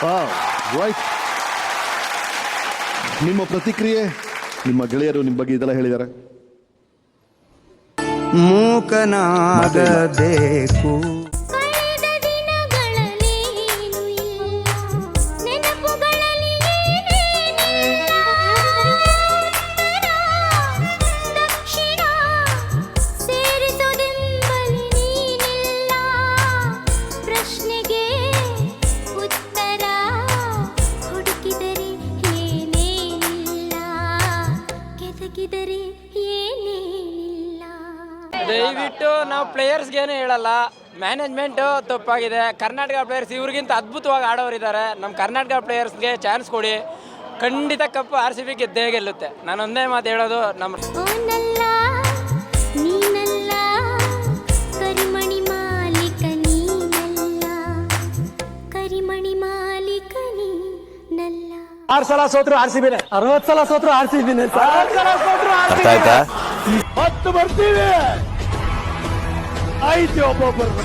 Right. ನಿಮ್ಮ ಪ್ರತಿಕ್ರಿಯೆ, ನಿಮ್ಮ ಗೆಳೆಯರು ನಿಮ್ಮ ಬಗ್ಗೆ ಇದೆಲ್ಲ ಹೇಳಿದ್ದಾರೆ. ಮೂಕನಾಗಬೇಕು ದಯವಿಟ್ಟು ನಾವು ಪ್ಲೇಯರ್ಸ್ಗೇನು ಹೇಳಲ್ಲ, ಮ್ಯಾನೇಜ್ಮೆಂಟು ತಪ್ಪಾಗಿದೆ. ಕರ್ನಾಟಕ ಪ್ಲೇಯರ್ಸ್ ಇವ್ರಿಗಿಂತ ಅದ್ಭುತವಾಗಿ ಆಡೋರಿದ್ದಾರೆ. ನಮ್ಮ ಕರ್ನಾಟಕ ಪ್ಲೇಯರ್ಸ್ಗೆ ಚಾನ್ಸ್ ಕೊಡಿ, ಖಂಡಿತ ಕಪ್ಪು RCB ಗೆದ್ದೇ ಗೆಲ್ಲುತ್ತೆ. ನಾನು ಒಂದೇ ಮಾತು ಹೇಳೋದು, ನಮ್ಮ ಆರು ಸಲ ಸೋತ್ರು RCB, 60 ಸಲ ಸೋತ್ರು RCB, 10 ಸಲ ಸೋತ್ರು RCB. 10 ಬರ್ತೀವಿ. ಆಯ್ತು ಒಬ್ಬೊಬ್ಬರು.